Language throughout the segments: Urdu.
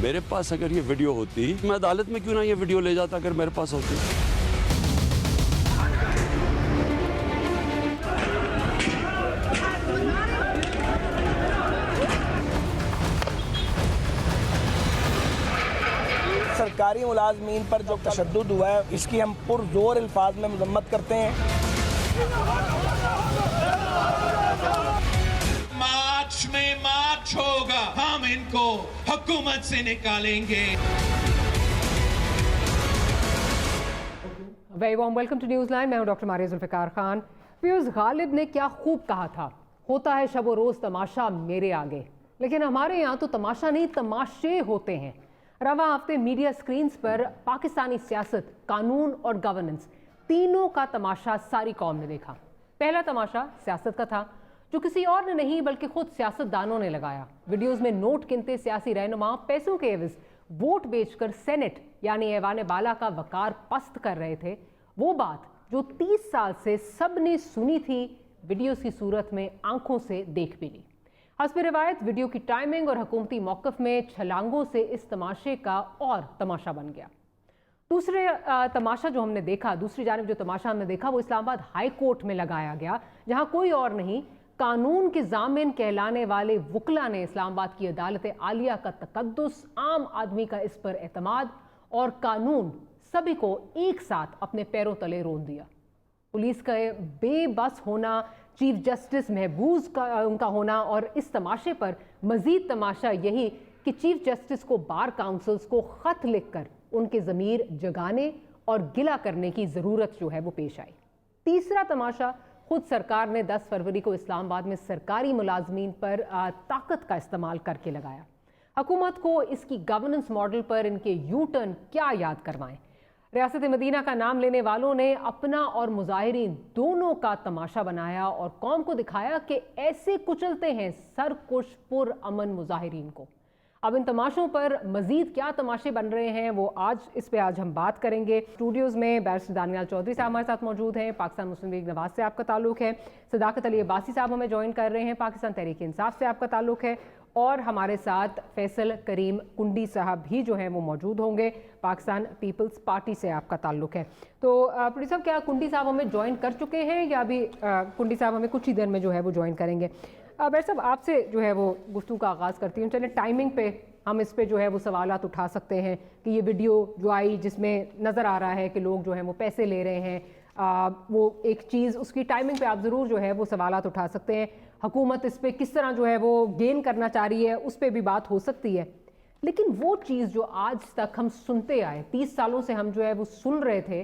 میرے پاس اگر یہ ویڈیو ہوتی میں عدالت میں کیوں نہ یہ ویڈیو لے جاتا اگر میرے پاس ہوتی. سرکاری ملازمین پر جو تشدد ہوا ہے اس کی ہم پرزور الفاظ میں مذمت کرتے ہیں. مارچ میں مارچ ہوگا, ہم ان کو حکومت سے نکالیں گے. Very warm welcome to news line. میں ہوں ڈاکٹر ماریہ ذوالفقار خان. پیوز غالب نے کیا خوب کہا تھا, ہوتا ہے شب و روز تماشا میرے آگے, لیکن ہمارے یہاں تو تماشا نہیں تماشے ہوتے ہیں. رواں ہفتے میڈیا سکرینز پر پاکستانی سیاست, قانون اور گورننس تینوں کا تماشا ساری قوم نے دیکھا. پہلا تماشا سیاست کا تھا جو کسی اور نے نہیں بلکہ خود سیاست دانوں نے لگایا. ویڈیوز میں نوٹ گنتے سیاسی رہنما پیسوں کے عوض ووٹ بیچ کر سینٹ یعنی ایوان بالا کا وقار پست کر رہے تھے. وہ بات جو 30 سال سے سب نے سنی تھی ویڈیوز کی صورت میں آنکھوں سے دیکھ بھی لی. حسب روایت ویڈیو کی ٹائمنگ اور حکومتی موقف میں چھلانگوں سے اس تماشے کا اور تماشا بن گیا. دوسری جانب جو تماشا ہم نے دیکھا وہ اسلام آباد ہائی کورٹ میں لگایا گیا, جہاں کوئی اور نہیں قانون کے ضامن کہلانے والے وکلا نے اسلام آباد کی عدالت عالیہ کا تقدس, عام آدمی کا اس پر اعتماد اور قانون سبھی کو ایک ساتھ اپنے پیروں تلے رون دیا. پولیس کا بے بس ہونا, چیف جسٹس محبوظ کا ان کا ہونا, اور اس تماشے پر مزید تماشا یہی کہ چیف جسٹس کو بار کاؤنسلز کو خط لکھ کر ان کے ضمیر جگانے اور گلہ کرنے کی ضرورت جو ہے وہ پیش آئی. تیسرا تماشا خود سرکار نے 10 فروری کو اسلام آباد میں سرکاری ملازمین پر طاقت کا استعمال کر کے لگایا. حکومت کو اس کی گورننس ماڈل پر ان کے یو ٹرن کیا یاد کروائیں. ریاست مدینہ کا نام لینے والوں نے اپنا اور مظاہرین دونوں کا تماشا بنایا اور قوم کو دکھایا کہ ایسے کچلتے ہیں سرکش پر امن مظاہرین کو. اب ان تماشوں پر مزید کیا تماشے بن رہے ہیں وہ اس پہ آج ہم بات کریں گے. اسٹوڈیوز میں بیرسٹر دانیال چودھری صاحب ہمارے ساتھ موجود ہیں. پاکستان مسلم لیگ نواز سے آپ کا تعلق ہے. صداقت علی عباسی صاحب ہمیں جوائن کر رہے ہیں. پاکستان تحریک انصاف سے آپ کا تعلق ہے. اور ہمارے ساتھ فیصل کریم کنڈی صاحب بھی جو ہیں وہ موجود ہوں گے. پاکستان پیپلز پارٹی سے آپ کا تعلق ہے. تو پولیس صاحب کیا کنڈی صاحب ہمیں جوائن کر چکے ہیں یا ابھی کنڈی صاحب ہمیں کچھ ہی دیر میں جو ہے وہ جوائن کریں گے؟ بیر صاحب آپ سے جو ہے وہ گفتگو کا آغاز کرتی ہوں. چلیں ٹائمنگ پہ ہم اس پہ جو ہے وہ سوالات اٹھا سکتے ہیں کہ یہ ویڈیو جو آئی جس میں نظر آ رہا ہے کہ لوگ جو ہیں وہ پیسے لے رہے ہیں, وہ ایک چیز اس کی ٹائمنگ پہ آپ ضرور جو ہے وہ سوالات اٹھا سکتے ہیں. حکومت اس پہ کس طرح جو ہے وہ گین کرنا چاہ رہی ہے اس پہ بھی بات ہو سکتی ہے. لیکن وہ چیز جو آج تک ہم سنتے آئے, 30 سالوں سے ہم جو ہے وہ سن رہے تھے,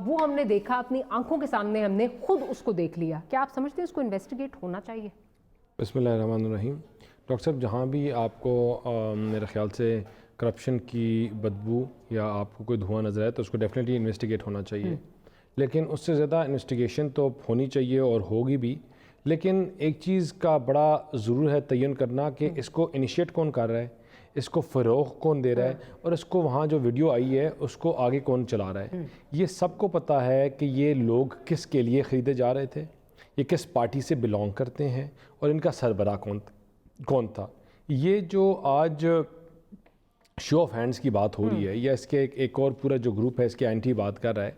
وہ ہم نے دیکھا اپنی آنکھوں کے سامنے, ہم نے خود اس کو دیکھ لیا. کیا آپ سمجھتے ہیں اس کو انویسٹیگیٹ ہونا چاہیے؟ بسم اللہ الرحمن الرحیم. ڈاکٹر صاحب, جہاں بھی آپ کو میرے خیال سے کرپشن کی بدبو یا آپ کو کوئی دھواں نظر آئے تو اس کو ڈیفینیٹلی انویسٹیگیٹ ہونا چاہیے. لیکن اس سے زیادہ انویسٹیگیشن تو ہونی چاہیے اور ہوگی بھی. لیکن ایک چیز کا بڑا ضرور ہے تعین کرنا کہ اس کو انیشیٹ کون کر رہا ہے, اس کو فروغ کون دے رہا ہے, اور اس کو وہاں جو ویڈیو آئی ہے اس کو آگے کون چلا رہا ہے. یہ سب کو پتہ ہے کہ یہ لوگ کس کے لیے خریدے جا رہے تھے, یہ کس پارٹی سے بلانگ کرتے ہیں, اور ان کا سربراہ کون تھا. یہ جو آج شو آف ہینڈز کی بات ہو رہی ہے یا اس کے ایک اور پورا جو گروپ ہے اس کے اینٹی بات کر رہا ہے,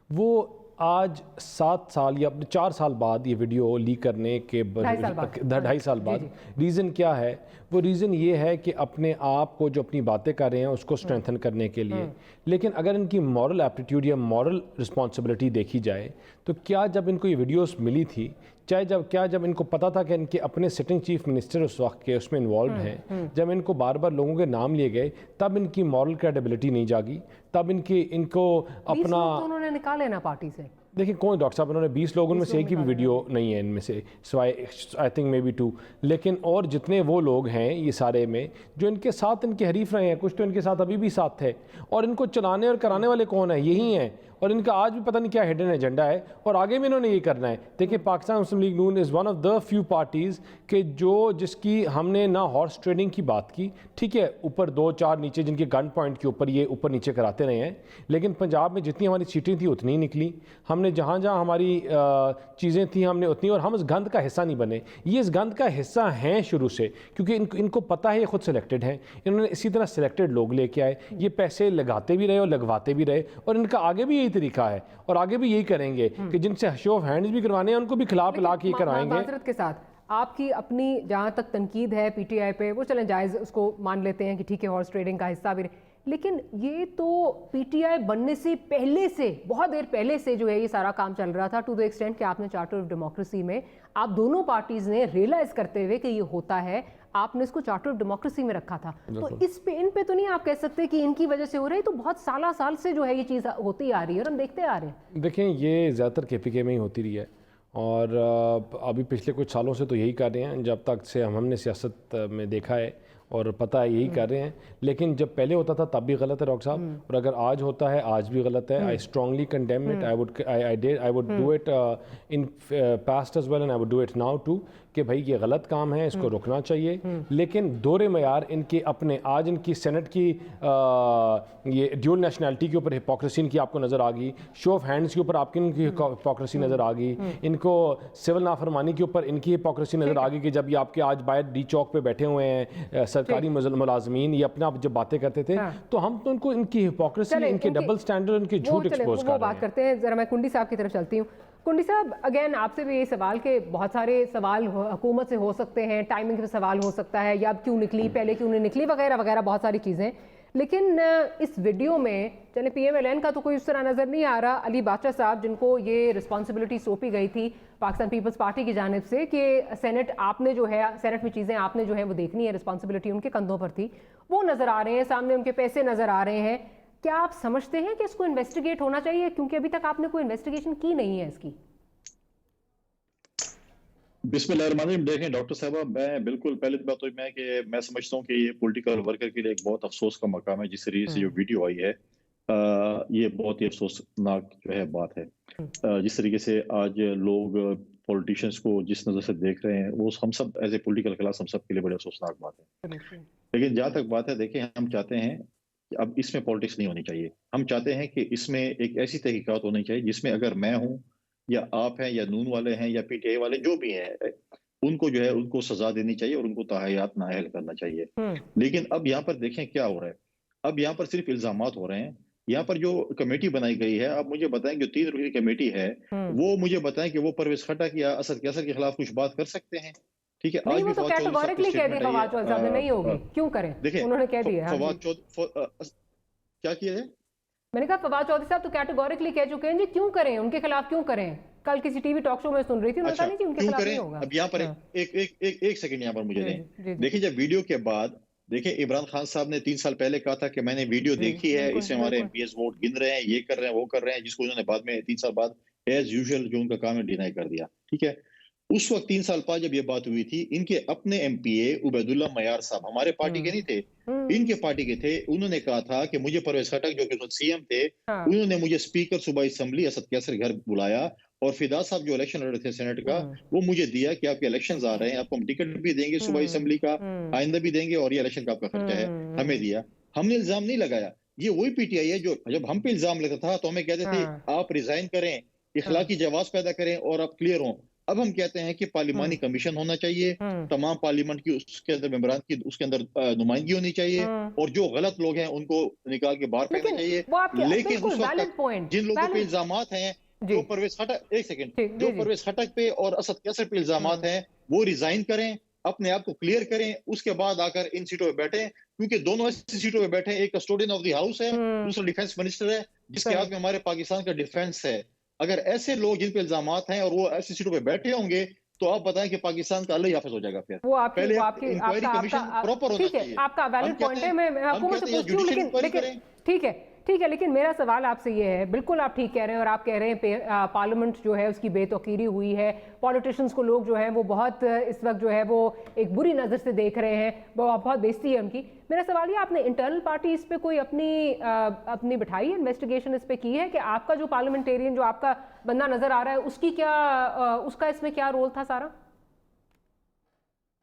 وہ آج 7 سال یا 4 سال بعد یہ ویڈیو لیک کرنے کے 2.5 سال بعد ریزن کیا ہے؟ وہ ریزن یہ ہے کہ اپنے آپ کو جو اپنی باتیں کر رہے ہیں اس کو اسٹرینتھن کرنے کے لیے. لیکن اگر ان کی مورل ایپٹیٹیوڈ یا مورل رسپانسبلٹی دیکھی جائے تو کیا جب ان کو یہ ویڈیوز ملی تھی, جب ان کو پتا تھا کہ ان کے اپنے سٹنگ چیف منسٹر اس وقت کے اس میں انوالوڈ ہیں, جب ان کو بار بار لوگوں کے نام لیے گئے تب ان کی مورل کریڈیبلٹی نہیں جاگی, تب ان کو اپنا انہوں نے نکالے نا پارٹی سے. دیکھیں کون ڈاکٹر صاحب, انہوں نے 20 لوگوں میں سے ایک کی بھی ویڈیو نہیں ہے ان میں سے, سوائے آئی تھنک مے بی 2. لیکن اور جتنے وہ لوگ ہیں یہ سارے میں جو ان کے ساتھ ان کے حریف رہے ہیں, کچھ تو ان کے ساتھ ابھی بھی ساتھ تھے, اور ان کو چلانے اور کرانے والے کون ہیں؟ یہی ہیں. اور ان کا آج بھی پتہ نہیں کیا ہڈن ایجنڈا ہے, اور آگے بھی انہوں نے یہ کرنا ہے. دیکھیں Pakistan Muslim League Noon is one of the few parties کہ جس کی ہم نے نہ ہارس ٹریڈنگ کی بات کی, ٹھیک ہے, اوپر 2-4 نیچے جن کے گن پوائنٹ کے اوپر یہ اوپر نیچے کراتے رہے ہیں, لیکن پنجاب میں جتنی ہماری سیٹیں تھیں اتنی ہی نکلی. ہم نے نے جہاں جہاں ہماری چیزیں تھیں ہم نے اتنی، اور ہم اس گند کا حصہ نہیں بنے. یہ اس گند کا حصہ ہیں شروع سے، کیونکہ ان کو پتہ ہے یہ خود سلیکٹڈ ہیں. انہوں نے اسی طرح سلیکٹڈ لوگ لے کے آئے، یہ پیسے لگاتے بھی رہے اور لگواتے بھی رہے، اور ان کا آگے بھی یہی طریقہ ہے اور آگے بھی یہی کریں گے کہ جن سے شو آف ہینڈز بھی کروانے ہیں ان کو بھی کھلا پلا کے کرائیں گے. معذرت کے ساتھ آپ کی اپنی جہاں تک تنقید ہے پی ٹی آئی پہ، وہ چلیں جائز، اس کو مان لیتے ہیں کہ ٹھیک ہے ہارس ٹریڈنگ کا حصہ بھی رہے، لیکن یہ تو پی ٹی آئی بننے سے پہلے سے، بہت دیر پہلے سے جو ہے یہ سارا کام چل رہا تھا، ٹو دا ایکسٹینٹ کہ آپ نے چارٹر آف ڈیموکریسی میں آپ دونوں پارٹیز نے ریئلائز کرتے ہوئے کہ یہ ہوتا ہے، آپ نے اس کو چارٹر آف ڈیموکریسی میں رکھا تھا. تو اس پہ ان پہ تو نہیں آپ کہہ سکتے کہ ان کی وجہ سے ہو رہا ہے، تو بہت سال سے جو ہے یہ چیز ہوتی آ رہی ہے اور ہم دیکھتے آ رہے ہیں. دیکھیں یہ زیادہ تر کے پی کے میں ہی ہوتی رہی ہے، اور ابھی پچھلے کچھ سالوں سے تو یہی کر رہے ہیں، جب تک سے ہم نے سیاست میں دیکھا ہے اور پتہ ہے یہی کر رہے ہیں. لیکن جب پہلے ہوتا تھا تب بھی غلط ہے ڈاکٹر صاحب، اور اگر آج ہوتا ہے آج بھی غلط ہے. I strongly condemn it. I would do it in past as well and I would do it now too, کہ بھائی یہ غلط کام ہے، اس کو رکنا چاہیے. لیکن دور معیار ان کے اپنے، آج ان کی سینٹ کی یہ ڈیول نیشنلٹی کے اوپر ہپوکریسی ان کی آپ کو نظر آ گئی، شو آف ہینڈز کے اوپر آپ کی ان کی ہپوکریسی نظر آ گئی، ان کو سول نافرمانی کے اوپر ان کی ہپوکریسی نظر آ گئی کہ جب یہ آپ کے آج باہر ڈی چوک پہ بیٹھے ہوئے ہیں سرکاری ملازمین، یہ اپنے آپ جب باتیں کرتے تھے تو ہم تو ان کو ان کی ہپوکریسی، ان کے ڈبل سٹینڈرڈ، ان کے جھوٹ ایکسپوز کر رہے ہیں. وہ بات کرتے ہیں. ذرا میں کنڈی صاحب کی طرف چلتی ہوں. کنڈی صاحب اگین آپ سے بھی یہ سوال کہ بہت سارے سوال حکومت سے ہو سکتے ہیں، ٹائمنگ پہ سوال ہو سکتا ہے، یا اب کیوں نکلی، پہلے کیوں نہیں نکلی، وغیرہ وغیرہ بہت ساری چیزیں. لیکن اس ویڈیو میں چلے پی ایم ایل این کا تو کوئی اس طرح نظر نہیں آ رہا. علی بادشاہ صاحب جن کو یہ رسپانسبلٹی سونپی گئی تھی پاکستان پیپلز پارٹی کی جانب سے کہ سینٹ آپ نے جو ہے، سینٹ میں چیزیں آپ نے جو ہے وہ دیکھنی ہے، رسپانسبلٹی ان کے کندھوں پر تھی، وہ نظر آ رہے ہیں سامنے، ان کے پیسے نظر آ رہے ہیں. کیا آپ سمجھتے ہیں کہ اس کو انویسٹیگیٹ ہونا چاہیے؟ کیونکہ ابھی تک آپ نے کوئی انویسٹیگیشن کی نہیں ہے اس کی. بسم اللہ الرحمن الرحیم. دیکھیں ڈاکٹر صاحبہ، میں بالکل پہلے بات تو میں کہ میں سمجھتا ہوں کہ یہ پولیٹیکل ورکر کے لیے ایک بہت افسوس کا مقام ہے. جس طریقے سے جو ویڈیو آئی ہے یہ بہت ہی افسوسناک جو ہے بات ہے. جس طریقے سے آج لوگ پولیٹیشینس کو جس نظر سے دیکھ رہے ہیں، وہ ہم سب ایز اے پولیٹیکل کلاس ہم سب کے لیے بڑے افسوسناک بات ہے. لیکن جہاں تک بات ہے، دیکھیں ہم چاہتے ہیں کہ اب اس میں پالیٹکس نہیں ہونی چاہیے. ہم چاہتے ہیں کہ اس میں ایک ایسی تحقیقات ہونی چاہیے جس میں اگر میں ہوں یا آپ ہیں یا نون والے ہیں یا پی ٹی آئی والے جو بھی ہیں، ان کو جو ہے ان کو سزا دینی چاہیے اور ان کو تاحیات نااہل کرنا چاہیے. لیکن اب یہاں پر دیکھیں کیا ہو رہا ہے. اب یہاں پر صرف الزامات ہو رہے ہیں. یہاں پر جو کمیٹی بنائی گئی ہے، آپ مجھے بتائیں جو 3 رکنی کمیٹی ہے، وہ مجھے بتائیں کہ وہ پرویز خٹک یا اسد کیسر کے خلاف کچھ بات کر سکتے ہیں؟ ٹھیک ہے، آج بھی تو کیٹیگوریکلی کہہ دیا فواد چودھری صاحب نے نہیں ہوگی، کیوں کریں؟ دیکھیں انہوں نے کہہ دیا فواد کیا کیا ہے. میں نے کہا فواد چودھری صاحب تو کیٹیگوریکلی کہہ چکے ہیں جی کیوں کریں، ان کے خلاف کیوں کریں. کل کسی ٹی وی ٹاک شو میں سن رہی تھی، انہوں نے کہا نہیں جی ان کے خلاف نہیں ہوگا. اب یہاں پر ایک سیکنڈ یہاں پر مجھے دیں. دیکھیں جب ویڈیو کے بعد، دیکھیں عمران خان صاحب نے 3 سال پہلے کہا تھا کہ میں نے ویڈیو دیکھی ہے، اس میں ہمارے ایم پی ایس ووٹ گن رہے ہیں، یہ کر رہے ہیں، وہ کر رہے ہیں، جس کو انہوں نے بعد میں 3 سال بعد ایز یوزول جو ان کا کام ہے ڈینائی کر دیا. ٹھیک ہے، اس وقت 3 سال بعد جب یہ بات ہوئی تھی، ان کے اپنے ایم پی اے عبید اللہ میار صاحب ہمارے پارٹی کے نہیں تھے، ان کے پارٹی کے تھے، انہوں نے کہا تھا کہ مجھے پرویز خٹک جو کہ سی ایم تھے، انہوں نے مجھے اسپیکر صوبائی اسمبلی اسد کیسر گھر بلایا، اور فدا صاحب جو الیکشن لڑ رہے تھے سینٹ کا، وہ مجھے دیا کہ آپ کے الیکشنز آ رہے ہیں، آپ کو ہم ٹکٹ بھی دیں گے صوبائی اسمبلی کا، آئندہ بھی دیں گے، اور یہ الیکشن کا آپ کا خرچہ ہے، ہمیں دیا. ہم نے الزام نہیں لگایا. یہ وہی پی ٹی آئی ہے جو جب ہم پہ الزام لیتا تھا تو ہمیں کہتے تھے آپ ریزائن کریں، اخلاقی جواز پیدا کریں اور آپ کلیئر ہوں. اب ہم کہتے ہیں کہ پارلیمانی کمیشن ہونا چاہیے، تمام پارلیمنٹ کی اس کے اندر ممبران کی اس کے اندر نمائندگی ہونی چاہیے، اور جو غلط لوگ ہیں ان کو نکال کے باہر پھینکنا چاہیے. لیکن اس وقت جن لوگوں پہ الزامات ہیں، جو پرویز خٹک، ایک سیکنڈ، جو پرویز خٹک پہ اور اسد کیسر پہ الزامات ہیں، وہ ریزائن کریں، اپنے آپ کو کلیئر کریں، اس کے بعد آ کر ان سیٹوں پہ بیٹھیں. کیونکہ دونوں ایسی سیٹوں پہ بیٹھے، ایک کسٹوڈین آف دی ہاؤس ہے، دوسرا ڈیفینس منسٹر ہے جس کے ہاتھ میں ہمارے پاکستان کا ڈیفینس ہے. اگر ایسے لوگ جن پہ الزامات ہیں اور وہ ایسی سیٹوں پہ بیٹھے ہوں گے تو آپ بتائیں کہ پاکستان کا اللہ حافظ ہو جائے گا. پھر وہ آپ پہلے کی انکوائری کمیشن پراپر ہونا چاہیے. آپ کا ویلڈ پوائنٹ ہے، میں حکومت سے پوچھتی ہوں، لیکن ٹھیک ہے، لیکن میرا سوال آپ سے یہ ہے، بالکل آپ ٹھیک کہہ رہے ہیں، اور آپ کہہ رہے ہیں پارلیمنٹ جو ہے اس کی بے توقیری ہوئی ہے، پولیٹیشنز کو لوگ جو ہیں وہ بہت اس وقت جو ہے وہ ایک بری نظر سے دیکھ رہے ہیں، بہت بےزتی ہے ان کی. میرا سوال یہ، آپ نے انٹرنل پارٹی اس پہ کوئی اپنی بٹھائی ہے، انویسٹیگیشن اس پہ کی ہے کہ آپ کا جو پارلیمنٹیرین جو آپ کا بندہ نظر آ رہا ہے اس کا اس میں کیا رول تھا سارا؟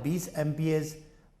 20 MPs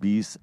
20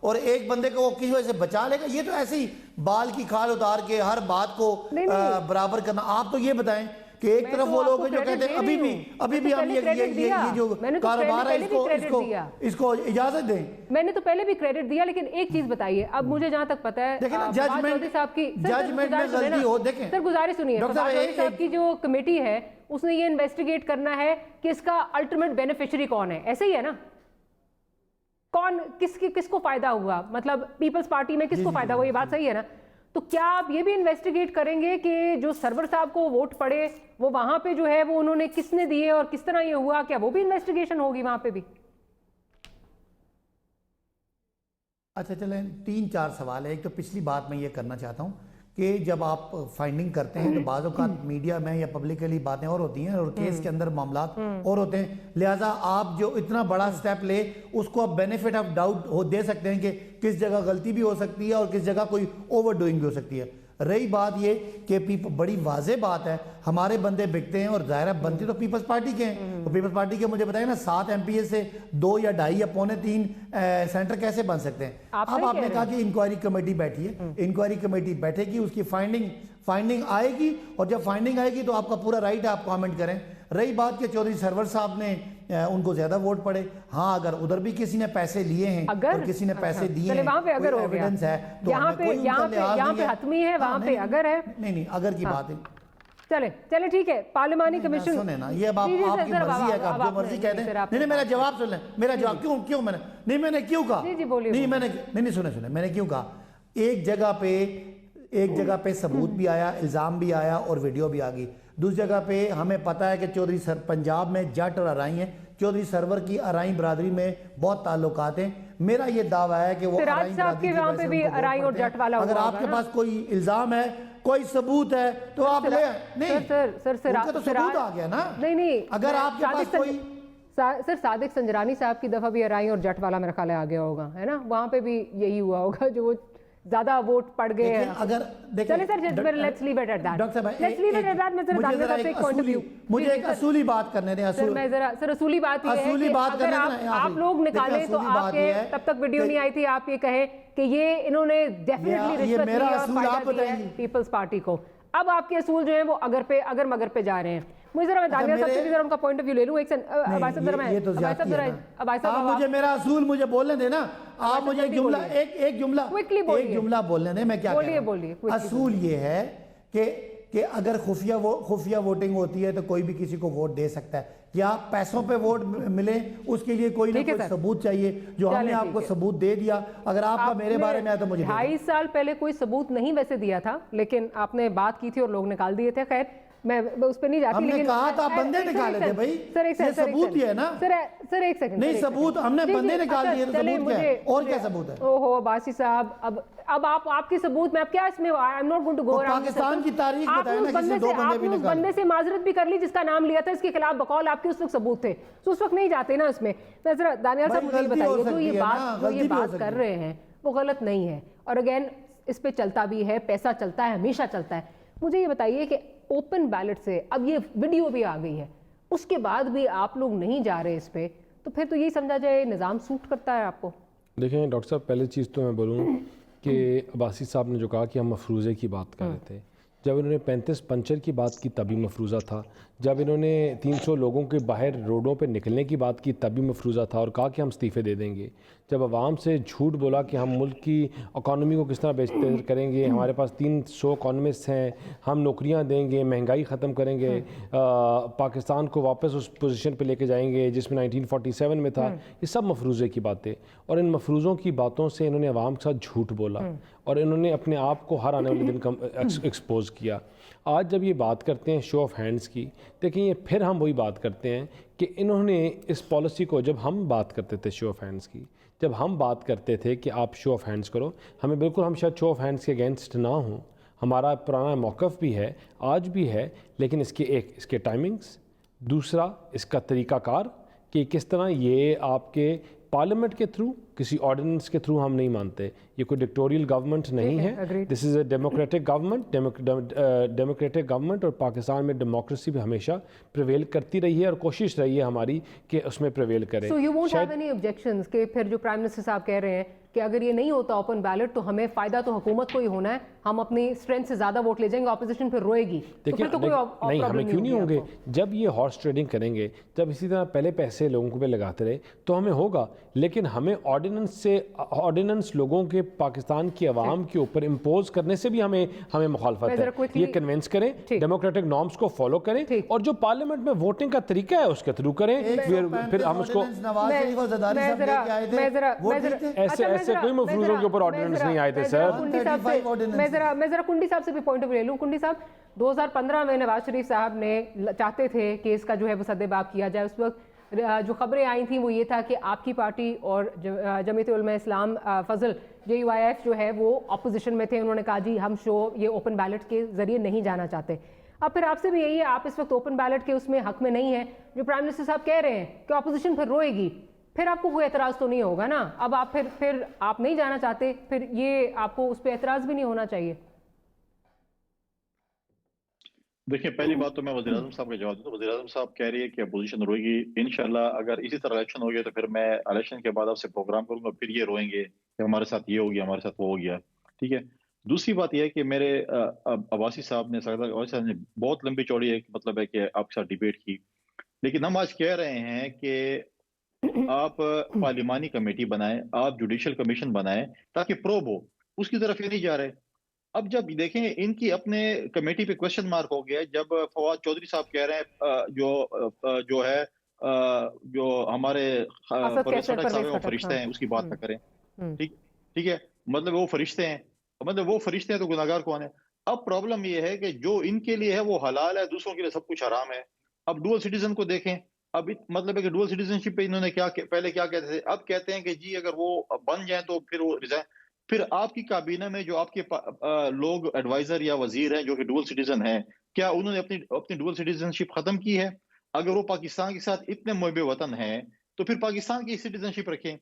اور ایک بندے کو وہ کسی وجہ سے بچا لے گا. یہ تو ایسے ہی بال کی کھال اتار کے ہر بات کو برابر کرنا. آپ تو یہ بتائیں کہ ایک طرف وہ لوگ جو کہتے ہیں ابھی بھی ہم یہ جو کاروبار ہے اس کو اجازت دیں. میں نے تو پہلے بھی کریڈٹ دیا, لیکن ایک چیز بتائیے, اب مجھے جہاں تک پتا ہے ججمنٹ میں غلطی ہو. دیکھیں سر گزارش سنیے, صاحب کی جو کمیٹی ہے اس نے یہ انویسٹیگیٹ کرنا ہے کہ اس کا الٹیمیٹ بینیفیشری کون ہے, ایسے ہی ہے نا, کون کس کو فائدہ ہوا, مطلب پیپلز پارٹی میں کس کو فائدہ ہوا, یہ بات صحیح ہے نا. تو کیا آپ یہ بھی انویسٹیگیٹ کریں گے کہ جو سرور صاحب کو ووٹ پڑے وہ وہاں پہ جو ہے وہ انہوں نے کس نے دیے اور کس طرح یہ ہوا, کیا وہ بھی انویسٹیگیشن ہوگی وہاں پہ بھی؟ اچھا چلیں 3-4 سوال ہے. ایک تو پچھلی بات میں یہ کرنا چاہتا ہوں کہ جب آپ فائنڈنگ کرتے ہیں تو بعض اوقات میڈیا میں یا پبلکلی باتیں اور ہوتی ہیں اور کیس کے اندر معاملات اور ہوتے ہیں, لہٰذا آپ جو اتنا بڑا سٹیپ لے اس کو آپ بینیفٹ آف ڈاؤٹ دے سکتے ہیں کہ کس جگہ غلطی بھی ہو سکتی ہے اور کس جگہ کوئی اوور ڈوئنگ بھی ہو سکتی ہے. رہی بات یہ کہ بڑی واضح بات ہے ہمارے بندے بکتے ہیں اور ظاہر بنتے تو پیپلز پارٹی کے ہیں. تو پیپلز پارٹی کے مجھے بتائیں نا 7 MP سے 2 یا 2.5 یا 2.25 سینٹر کیسے بن سکتے ہیں؟ اب آپ نے کہا کہ انکوائری کمیٹی بیٹھی ہے, انکوائری کمیٹی بیٹھے گی, اس کی فائنڈنگ آئے گی, اور جب فائنڈنگ آئے گی تو آپ کا پورا رائٹ ہے آپ کامنٹ کریں. رہی بات کہ چودھری سرور صاحب نے ان کو زیادہ ووٹ پڑے, ہاں اگر ادھر بھی کسی نے پیسے لیے ہیں اور کسی نے پیسے دیے ہیں, کوئی ایویڈنس ہے تو یہاں پہ حتمی ہے, وہاں پہ اگر ہے نہیں اگر کی بات ہے. چلیں ٹھیک ہے, پارلیمانی کمیشن سنیں نا, یہ اب آپ کی مرضی ہے کہ آپ جو مرضی کہتے ہیں. نہیں میرا جواب سن لیں, میرا جواب کیوں میں نے کیوں کہا, نہیں سنیں میں نے کیوں کہا. ایک جگہ پہ ثبوت بھی آیا, الزام بھی آیا اور ویڈیو بھی آ گئی. دوسری جگہ پہ ہمیں پتہ ہے کہ چودھری پنجاب میں جٹ اور ارائی ہیں, چودھری سرور کی ارائی برادری میں بہت تعلقات ہیں. میرا یہ دعویٰ ہے کہ وہ ارائی برادری اگر آپ کے پاس کوئی الزام ہے, کوئی ثبوت ہے تو آپ لے. نہیں ان کا تو ثبوت آ گیا نا. نہیں اگر آپ کے پاس کوئی سر صادق سنجرانی صاحب کی دفعہ بھی ارائی اور جٹ والا میرا خیال ہے آگیا ہوگا, ہے نا, وہاں پہ بھی یہی ہوا ہوگا جو وہ زیادہ ووٹ پڑ گئے ہیں. اگر چلیں sir let's leave it at that, let's leave it at that. میں ذرا دانیہ صاحب سے ایک پوائنٹ آف ویو, مجھے ایک اصولی بات کرنے دیں. میں ذرا سر اصولی بات یہ ہے کہ اگر آپ لوگ نکالیں تو آپ کے تب تک ویڈیو نہیں آئی تھی, آپ یہ کہیں کہ یہ انہوں نے ڈیفینیٹلی رشوت دی اور فائدہ دیا ہے پیپلز پارٹی کو. اب آپ کے اصول جو ہیں وہ اگر مگر پہ جا رہے ہیں. مجھے ذرا میں دانیہ صاحب سے بھی ذرا ان کا پوائنٹ آف ویو لے لوں. مجھے میرا اصول مجھے بولنے دیں نا, آپ مجھے ایک جملہ بولنے دیں. میں کیا کہہ رہا ہوں, اصول یہ ہے کہ اگر خفیہ ووٹنگ ہوتی ہے تو کوئی بھی کسی کو ووٹ دے سکتا ہے, یا پیسوں پہ ووٹ ملے اس کے لیے کوئی نہ کوئی ثبوت چاہیے, جو ہم نے آپ کو ثبوت دے دیا. اگر آپ کا میرے بارے میں آیا تو مجھے 2.5 سال پہلے کوئی ثبوت نہیں ویسے دیا تھا, لیکن آپ نے بات کی تھی اور لوگ نکال دیے تھے. خیر میں اس پہ نہیں جاتی, ہم نے کہا تھا بندے نکالے تھے بھائی, یہ ثبوت ہی ہے نا. سر ایک سیکنڈ, نہیں ثبوت ہم نے بندے نکال دیے تو ثبوت کیا ہے, اور کیا ثبوت ہے؟ اوہو عباسی صاحب, اب آپ کی ثبوت میں اب کیا اس میں I'm not going to go around. Pakistan کی تاریخ بتائیں نا, کسی 2 بندے بھی نکالے. بندے سے معذرت بھی کر لی جس کا نام لیا تھا, اس کے خلاف بقول آپ کے اس وقت ثبوت تھے, تو اس وقت نہیں جاتے نا اس میں. ذرا دانیال صاحب مجھے بتائیے, جو یہ بات کر رہے ہیں وہ غلط نہیں ہے, اور اگین اس پہ چلتا بھی ہے, پیسہ چلتا ہے, ہمیشہ چلتا ہے. مجھے یہ بتائیے کہ اوپن بیلٹ سے اب یہ ویڈیو بھی آ گئی ہے, اس کے بعد بھی آپ لوگ نہیں جا رہے اس پہ, تو پھر تو یہی سمجھا جائے نظام سوٹ کرتا ہے آپ کو. دیکھیں ڈاکٹر صاحب, پہلے چیز تو میں بولوں کہ عباسی صاحب نے جو کہا کہ ہم مفروضے کی بات کر رہے تھے, جب انہوں نے 35 پنچر کی بات کی تبھی مفروضہ تھا, جب انہوں نے 300 لوگوں کے باہر روڈوں پہ نکلنے کی بات کی تبھی مفروضہ تھا, اور کہا کہ ہم استعفے دے دیں گے, جب عوام سے جھوٹ بولا کہ ہم ملک کی اکانومی کو کس طرح بہتر کریں گے, ہمارے پاس 300 اکانومسٹ ہیں, ہم نوکریاں دیں گے, مہنگائی ختم کریں گے, پاکستان کو واپس اس پوزیشن پہ لے کے جائیں گے جس میں 1947 میں تھا, یہ سب مفروضے کی باتیں. اور ان مفروضوں کی باتوں سے انہوں نے عوام کے ساتھ جھوٹ بولا, اور انہوں نے اپنے آپ کو ہر آنے والے دن ایکسپوز کیا. آج جب یہ بات کرتے ہیں شو آف ہینڈز کی, دیکھیں یہ پھر ہم وہی بات کرتے ہیں کہ انہوں نے اس پالیسی کو, جب ہم بات کرتے تھے شو آف ہینڈز کی, جب ہم بات کرتے تھے کہ آپ شو آف ہینڈز کرو, ہمیں بالکل ہم شاید شو آف ہینڈز کے اگینسٹ نہ ہوں, ہمارا پرانا موقف بھی ہے, آج بھی ہے, لیکن اس کے ٹائمنگز, دوسرا اس کا طریقہ کار کہ کس طرح یہ آپ کے پارلیمنٹ کے تھرو کسی آرڈیننس کے تھرو ہم نہیں مانتے. یہ کوئی ڈکٹوریل گورنمنٹ نہیں ہے. This is a democratic government. Democratic government اور پاکستان میں ڈیموکریسی بھی ہمیشہ پریویل کرتی رہی ہے اور کوشش رہی ہے ہماری کہ اس میں پریویل کرے. So you won't have any objections کہ پھر جو پرائم منسٹر صاحب کہہ رہے ہیں کہ اگر یہ نہیں ہوتا اوپن بیلٹ تو ہمیں فائدہ تو حکومت کو ہی ہونا ہے, ہم اپنی اسٹرینتھ سے زیادہ ووٹ لے جائیں گے, اپوزیشن پھر روئے گی. دیکھیں نہیں, ہمیں کیوں نہیں ہوں گے جب یہ ہارس ٹریڈنگ کریں گے, جب اسی طرح پہلے پیسے لوگوں کو پہ لگاتے رہے تو ہمیں ہوگا. لیکن ہمیں آرڈیننس لوگوں کے پاکستان کی عوام کے اوپر امپوز کرنے سے بھی ہمیں مخالفت ہے. یہ کنونس کریں, ڈیموکریٹک نارمس کو فالو کریں اور جو پارلیمنٹ میں ووٹنگ کا طریقہ ہے اس کے تھرو کریں. پھر ہم اس کو ایسے کوئی مفروضوں کے اوپر آرڈیننس نہیں آئے تھے سر. میں ذرا کنڈی صاحب سے بھی پوائنٹ آف ویو لے لوں. کنڈی صاحب 2015 میں نواز شریف صاحب نے چاہتے تھے کہ اس کا جو ہے وہ سد باب کیا جائے. اس وقت جو خبریں آئی تھیں وہ یہ تھا کہ آپ کی پارٹی اور جمعیت علماء اسلام فضل JUIF جو ہے وہ اپوزیشن میں تھے. انہوں نے کہا جی ہم یہ اوپن بیلٹ کے ذریعے نہیں جانا چاہتے. اب پھر آپ سے بھی یہی ہے, آپ اس وقت اوپن بیلٹ کے اس میں حق میں نہیں ہیں. جو پرائم منسٹر صاحب کہہ رہے ہیں کہ اپوزیشن پھر روئے گی, پھر آپ کو کوئی اعتراض تو نہیں ہوگا نا. اب آپ پھر آپ نہیں جانا چاہتے, پھر یہ آپ کو اس پہ اعتراض بھی نہیں ہونا چاہیے. دیکھیں پہلی بات تو میں وزیر اعظم صاحب کا جواب دیتا ہوں. وزیر اعظم صاحب کہہ رہی ہے کہ اپوزیشن روئے گی. انشاءاللہ اگر اسی طرح الیکشن ہو گیا تو پھر میں الیکشن کے بعد آپ سے پروگرام کروں گا, پھر یہ روئیں گے کہ ہمارے ساتھ یہ ہو گیا, ہمارے ساتھ وہ ہو گیا. ٹھیک ہے. دوسری بات یہ ہے کہ میرے عباسی صاحب نے بہت لمبی چوڑی ایک مطلب ہے کہ آپ کے ساتھ ڈیبیٹ کی, لیکن ہم آج کہہ رہے ہیں کہ آپ پارلیمانی کمیٹی بنائیں, آپ جوڈیشل کمیشن بنائیں تاکہ پروب ہو. اس کی طرف یہ نہیں جا رہے. اب جب دیکھیں ان کی اپنے کمیٹی پہ کوشچن مارک ہو گیا جب فواد چودھری صاحب کہہ رہے ہیں جو ہے جو ہمارے وہ فرشتے ہیں اس کی بات نہ کریں. ٹھیک ہے, مطلب وہ فرشتے ہیں, مطلب وہ فرشتے ہیں تو گناہگار کون ہے؟ اب پرابلم یہ ہے کہ جو ان کے لیے ہے وہ حلال ہے, دوسروں کے لیے سب کچھ حرام ہے. اب ڈوئل سٹیزن کو دیکھیں. اب مطلب ہے کہ ڈوئل سٹیزن شپ پہ انہوں نے پہلے کیا کہتے تھے, اب کہتے ہیں کہ جی اگر وہ بن جائیں تو پھر وہ ریزائن. پھر آپ کی کابینہ میں جو آپ کے لوگ ایڈوائزر یا وزیر ہیں جو کہ ڈوئل سٹیزن ہیں, کیا انہوں نے اپنی ڈوئل سٹیزن شپ ختم کی ہے؟ اگر وہ پاکستان کے ساتھ اتنے محب وطن ہیں تو پھر پاکستان کی سٹیزن شپ رکھیں.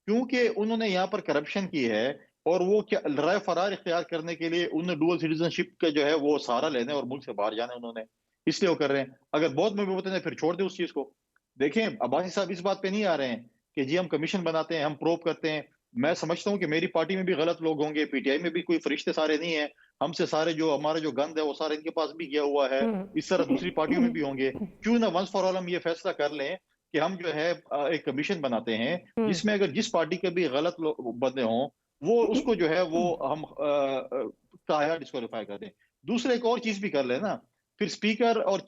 کیونکہ انہوں نے یہاں پر کرپشن کی ہے اور وہ رائے فرار اختیار کرنے کے لیے انہوں نے ڈوئل سٹیزن شپ کا جو ہے وہ سہارا لینا ہے اور ملک سے باہر جانا ہے انہوں نے, اس لیے وہ کر رہے ہیں. اگر بہت محب وطن ہے پھر چھوڑ دیں اس چیز کو. دیکھیں عباسی صاحب اس بات پہ نہیں آ رہے ہیں کہ جی ہم کمیشن بناتے ہیں, ہم پروب کرتے ہیں. میں سمجھتا ہوں کہ میری پارٹی میں بھی غلط لوگ ہوں گے, PTI میں بھی کوئی فرشتے سارے نہیں ہیں, ہم سے سارے جو ہمارے جو گند ہے وہ سارے ان کے پاس بھی گیا ہوا ہے, اس طرح دوسری پارٹیوں میں بھی ہوں گے. کیوں نہ ونس فار آل ہم یہ فیصلہ کر لیں کہ ہم جو ہے ایک کمیشن بناتے ہیں جس میں اگر جس پارٹی کے بھی غلط بندے ہوں وہ اس کو جو ہے وہ ہم ڈسکوالیفائی کر دیں. دوسرے ایک اور چیز بھی کر لیں نا, پھر اسپیکر اور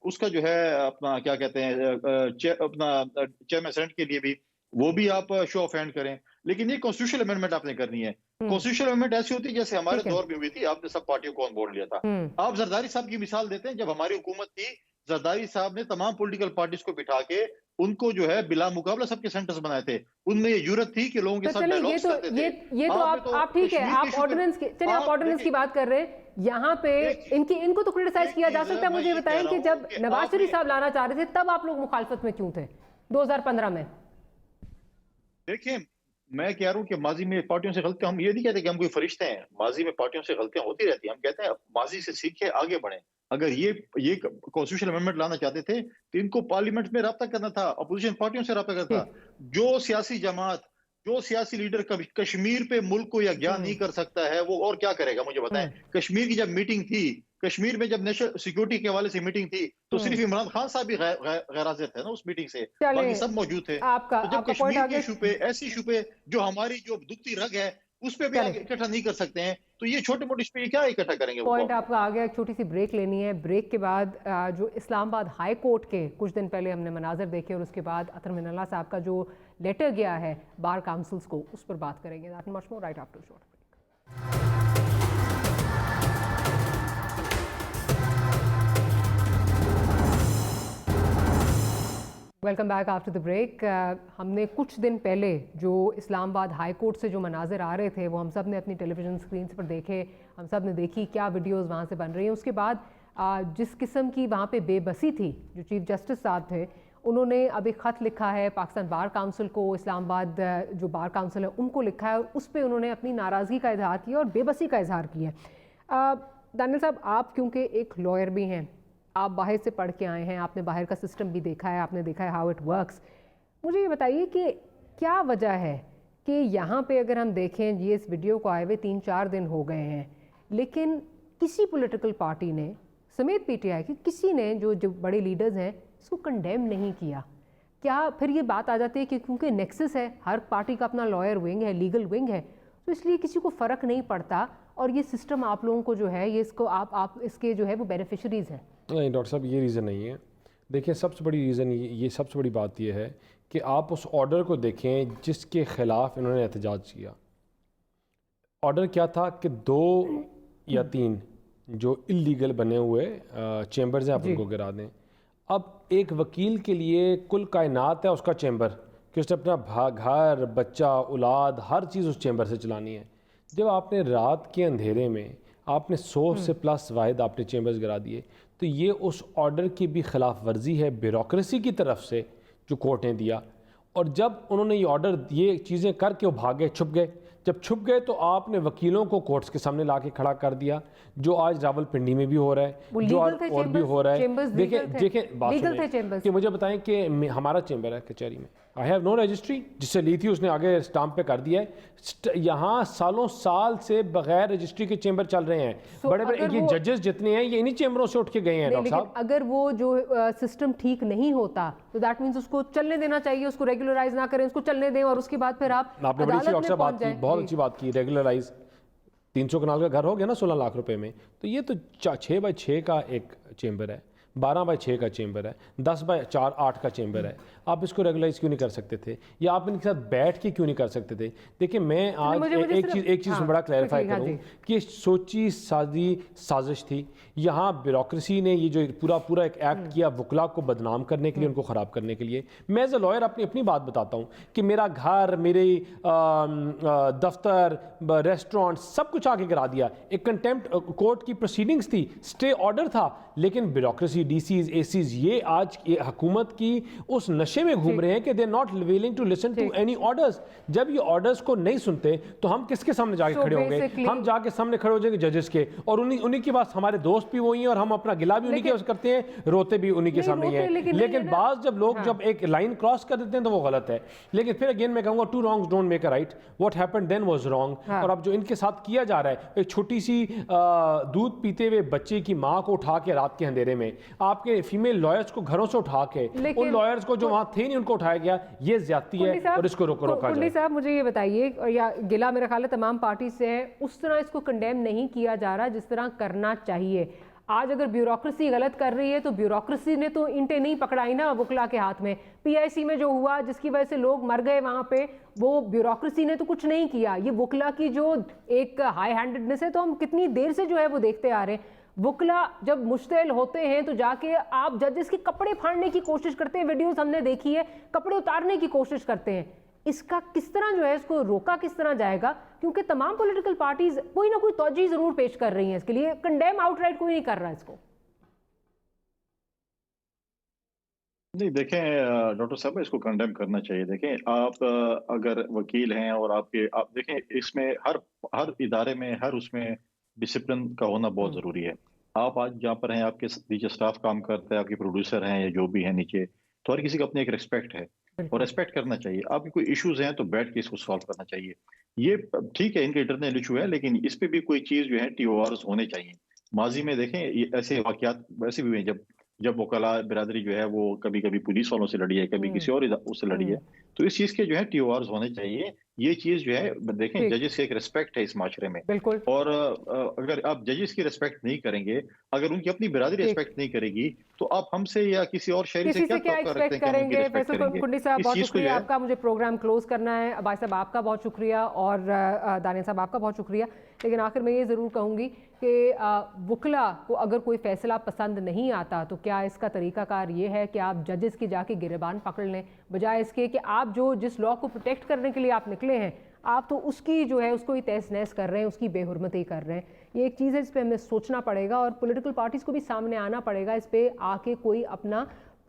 اس کا جو ہے اپنا کیا کہتے ہیں اپنا چیئرمین سینٹ کے لیے بھی وہ بھی آپ شو آف ہینڈ کریں. لیکن یہ کانسٹیٹیوشنل امینڈمنٹ آپ نے کرنی ہے. کانسٹیٹیوشنل امینڈمنٹ ایسی ہوتی ہے جیسے ہمارے دور میں ہوئی تھی, آپ نے سب پارٹیوں کو آن بورڈ لیا تھا. آپ زرداری صاحب کی مثال دیتے ہیں, جب ہماری حکومت تھی زرداری صاحب نے تمام پولیٹیکل پارٹیز کو بٹھا کے ان کو جو ہے بلا مقابلہ سب کے سینٹرز بنائے تھے. ان میں یہ جرت تھی کہ لوگوں کے ساتھ ڈائیلاگز کرتے تھے. یہ تو آپ ٹھیک ہے, آپ آرڈیننس کی بات کر رہے ہیں. یہاں پہ ان کو تو کرٹیسائز کیا جا سکتا ہے. مجھے بتائیں کہ جب نواز شریف صاحب لانا چاہ رہے تھے تب آپ لوگ مخالفت میں کیوں تھے 2015 میں؟ دیکھیں میں کہہ رہا ہوں کہ ماضی میں پارٹیوں سے غلطیاں, ہم یہ نہیں کہتے کہ ہم کوئی فرشتے ہیں, ماضی میں پارٹیوں سے غلطیاں ہوتی رہتی ہیں. ہم کہتے ہیں ماضی سے سیکھیں آگے بڑھیں. اگر یہ کانسٹیٹیوشنل امینڈمنٹ لانا چاہتے تھے تو ان کو پارلیمنٹ میں رابطہ کرنا تھا, اپوزیشن پارٹیوں سے رابطہ کرنا تھا. جو سیاسی جماعت جو سیاسی لیڈر کشمیر پہ ملک کو یکجا نہیں کر سکتا ہے وہ اور کیا کرے گا؟ مجھے بتائیں. کشمیر کی جب میٹنگ تھی, کشمیر میں جب نیشنل سیکورٹی کے حوالے سے میٹنگ تھی تو صرف عمران خان صاحب بھی غیر حاضر تھے نا اس میٹنگ سے, باقی سب موجود تھے. تو جب کشمیر کے ایشو پہ ایسی ایشو پہ جو ہماری جو دکھتی رگ ہے اس پہ بھی اکٹھا نہیں کر سکتے ہیں تو یہ چھوٹے موٹے اس پہ کیا اکٹھا کریں گے؟ پوائنٹ آپ کا آ گیا. ایک چھوٹی سی بریک لینی ہے. بریک کے بعد جو اسلام آباد ہائی کورٹ کے کچھ دن پہلے ہم نے مناظر دیکھے اور اس کے بعد اطہر من اللہ صاحب کا جو لیٹر گیا ہے بار کاؤنسلز کو, اس پر بات کریں گے. That much more right after short break. Welcome back after the break. ہم نے کچھ دن پہلے جو اسلام آباد ہائی کورٹ سے جو مناظر آ رہے تھے وہ ہم سب نے اپنی ٹیلی ویژن اسکرینس پر دیکھے, ہم سب نے دیکھی کیا ویڈیوز وہاں سے بن رہی ہیں. اس کے بعد جس قسم کی وہاں پہ بے بسی تھی جو چیف جسٹس صاحب تھے انہوں نے اب ایک خط لکھا ہے پاکستان بار کونسل کو، اسلام آباد جو بار کونسل ہے ان کو لکھا ہے، اور اس پہ انہوں نے اپنی ناراضگی کا اظہار کیا اور بے بسی کا اظہار کیا ہے۔ دانیال صاحب، آپ کیونکہ ایک لائر بھی ہیں، آپ باہر سے پڑھ کے آئے ہیں، آپ نے باہر کا سسٹم بھی دیکھا ہے، آپ نے دیکھا ہے ہاؤ اٹ ورکس، مجھے یہ بتائیے کہ کیا وجہ ہے کہ یہاں پہ اگر ہم دیکھیں یہ اس ویڈیو کو آئے ہوئے 3-4 دن ہو گئے ہیں، لیکن کسی پولیٹیکل پارٹی نے سمیت پی ٹی آئی کی کسی نے جو بڑے لیڈرز ہیں اس کو کنڈیم نہیں کیا؟ کیا پھر یہ بات آ جاتی ہے کہ کیونکہ نیکسس ہے، ہر پارٹی کا اپنا لائر ونگ ہے، لیگل ونگ ہے، تو اس لیے کسی کو فرق نہیں پڑتا اور یہ سسٹم آپ لوگوں کو جو ہے یہ اس کو آپ اس کے جو ہے وہ بینیفیشریز ہیں؟ نہیں ڈاکٹر صاحب، یہ ریزن نہیں ہے۔ دیکھیں سب سے بڑی ریزن یہ سب سے بڑی بات یہ ہے کہ آپ اس آرڈر کو دیکھیں جس کے خلاف انہوں نے احتجاج کیا۔ آرڈر کیا تھا کہ 2 یا 3 جو اللیگل بنے ہوئے چیمبرز ہیں آپ ان کو گرا دیں۔ اب ایک وکیل کے لیے کل کائنات ہے اس کا چیمبر، کہ اس نے اپنا گھر، بچہ، اولاد، ہر چیز اس چیمبر سے چلانی ہے۔ جب آپ نے رات کے اندھیرے میں آپ نے 100 سے پلس واحد آپ نے چیمبرز گرا دیے، تو یہ اس آرڈر کی بھی خلاف ورزی ہے بیوروکریسی کی طرف سے جو کورٹ نے دیا۔ اور جب انہوں نے یہ آرڈر یہ چیزیں کر کے وہ بھاگے، چھپ گئے، جب چھپ گئے تو آپ نے وکیلوں کو کورٹس کے سامنے لا کے کھڑا کر دیا، جو آج راول پنڈی میں بھی ہو رہا ہے، جو آج اور بھی ہو رہا ہے۔ دیکھیں بات سنیں کہ مجھے بتائیں کہ ہمارا چیمبر ہے کچہری میں، آئی ہیو نو رجسٹری، جس سے لی تھی اس نے آگے اسٹامپ پہ کر دیا ہے۔ یہاں سالوں سال سے بغیر رجسٹری کے چیمبر چل رہے ہیں، بڑے بڑے یہ ججز جتنے ہیں یہ انہی چیمبروں سے اٹھ کے گئے ہیں۔ ڈاکٹر صاحب اگر وہ جو سسٹم ٹھیک نہیں ہوتا تو دیٹ مینس اس کو چلنے دینا چاہیے، اس کو ریگولرائز نہ کریں، اس کو چلنے دیں، اور اس کے بعد پھر آپ نے بڑی اچھی ڈاکٹر صاحب بات کی، بہت اچھی بات کی، ریگولرائز 300 کنال کا گھر ہو گیا نا 16 لاکھ روپے میں، تو یہ تو 6x6 کا ایک چیمبر ہے، 12x6 کا چیمبر ہے، 10x4 8 کا چیمبر ہے۔ آپ اس کو ریگولرائز کیوں نہیں کر سکتے تھے، یا آپ ان کے ساتھ بیٹھ کے کیوں نہیں کر سکتے تھے؟ دیکھیں میں آج ایک چیز میں بڑا کلیریفائی کروں کہ سوچی سازی سازش تھی، یہاں بیوروکریسی نے یہ جو پورا ایک ایکٹ کیا وکلا کو بدنام کرنے کے لیے، ان کو خراب کرنے کے لیے۔ میں ایز اے لائر اپنی بات بتاتا ہوں کہ میرا گھر، میری دفتر، ریسٹورانٹ سب کچھ آگے کرا دیا، ایک کنٹیمپٹ کورٹ کی پروسیڈنگز تھی، اسٹے آرڈر تھا، لیکن بیوروکریسی، ڈی سیز، اے سیز، یہ آج حکومت کی اس نشے میں گھوم رہے ہیں کہ they not willing to listen to any orders. جب یہ آرڈرز کو نہیں سنتے تو ہم کس کے سامنے جا کے کھڑے ہوں گے؟ ہم جا کے سامنے کھڑے ہو جائیں گے ججز کے، اور انہی کے پاس ہمارے دوست بھی وہی ہیں، اور ہم اپنا گلا بھی انہی کے کرتے ہیں، روتے بھی انہی کے سامنے ہیں۔ لیکن بعض جب لوگ جب ایک لائن کراس کر دیتے ہیں تو وہ غلط ہے۔ لیکن پھر اگین میں کہوں گا two wrongs don't make a right, what happened then was wrong. اور اب جو ان کے ساتھ کیا جا رہا ہے، ایک چھوٹی سی دودھ پیتے ہوئے بچے کی ماں کو اٹھا کے رات کے اندھیرے میں، آپ کے فیمیل لائرز کو گھروں سے اٹھا کے، ان لائرز کو جو وہاں تھے نہیں ان کو اٹھایا گیا، یہ زیادتی ہے اور اس کو روکا جائے۔ کنڈی صاحب مجھے یہ بتائیے، یا گلا میرا خیال ہے تمام پارٹی سے ہے، اس طرح اس کو کنڈیم نہیں کیا جا رہا جس طرح کرنا چاہیے۔ آج اگر بیوروکریسی غلط کر رہی ہے تو بیوروکریسی نے تو اینٹیں نہیں پکڑائی نا وکلا کے ہاتھ میں۔ پی آئی سی میں جو ہوا جس کی وجہ سے لوگ مر گئے وہاں پہ، وہ بیوروکریسی نے تو کچھ نہیں کیا، یہ وکلا کی جو ایک ہائی ہینڈڈنس ہے تو ہم کتنی دیر سے جو ہے وہ دیکھتے آ رہے ہیں۔ وکلا جب مشتعل ہوتے ہیں تو جا کے آپ ججز کے کپڑے پھاڑنے کی کوشش کرتے ہیں، ویڈیوز ہم نے دیکھی ہے، کپڑے اتارنے کی کوشش کرتے ہیں۔ اس کا کس طرح جو ہے اس کو روکا کس طرح جائے گا؟ کیونکہ تمام پولیٹیکل پارٹیز کوئی نہ کوئی توجہ ضرور پیش کر رہی ہیں اس کے لیے، کنڈیم آؤٹ رائٹ کوئی نہیں کر رہا اس کو۔ نہیں دیکھیں ڈاکٹر صاحب، اس کو کنڈیم کرنا چاہیے۔ دیکھیں آپ اگر وکیل ہیں اور آپ دیکھیں اس میں ہر ادارے میں ہر اس میں ڈسپلن کا ہونا بہت ضروری ہے۔ آپ آج جہاں پر ہیں، آپ کے نیچے سٹاف کام کرتا ہے، آپ کے پروڈیوسر ہیں یا جو بھی ہیں نیچے، تو ہر کسی کا اپنی ایک ریسپیکٹ ہے اور ریسپیکٹ کرنا چاہیے۔ آپ کے کوئی ایشوز ہیں تو بیٹھ کے اس کو سالو کرنا چاہیے۔ یہ ٹھیک ہے ان کے انٹرنل ایشو ہے، لیکن اس پہ بھی کوئی چیز جو ہے ٹی او آرز ہونے چاہیے۔ ماضی میں دیکھیں ایسے واقعات ویسے بھی ہوئے ہیں جب وکلا برادری جو ہے وہ کبھی پولیس والوں سے لڑی ہے، کبھی کسی اور اس سے لڑی ہے، تو اس چیز کے جو ہے ٹی او آرز ہونے چاہیے۔ یہ چیز جو ہے دیکھیں ججز کی ایک ریسپیکٹ ہے اس معاشرے میں، اور اگر آپ ججز کی ریسپیکٹ نہیں کریں گے، اگر ان کی اپنی برادری ریسپیکٹ نہیں کرے گی، تو آپ ہم سے یا کسی اور شہری سے کیا ایکسپیکٹ کریں گے؟ فیصل کنڈی صاحب بہت شکریہ آپ کا، مجھے پروگرام کلوز کرنا ہے۔ عباس صاحب آپ کا بہت شکریہ، اور دانیال صاحب آپ کا بہت شکریہ۔ لیکن آخر میں یہ ضرور کہوں گی کہ وکلا کو اگر کوئی فیصلہ پسند نہیں آتا تو کیا اس کا طریقہ کار یہ ہے کہ آپ ججز کی جا کے گریبان پکڑ لیں، بجائے اس کے کہ آپ جس لاء کو پروٹیکٹ کرنے کے لیے آپ نکلے ہیں، آپ تو اس کی جو ہے اس کو ہی تہس نہس کر رہے ہیں، اس کی بے حرمتی کر رہے ہیں۔ یہ ایک چیز ہے، اس پہ ہمیں سوچنا پڑے گا، اور پولیٹیکل پارٹیز کو بھی سامنے آنا پڑے گا، اس پہ آ کے کوئی اپنا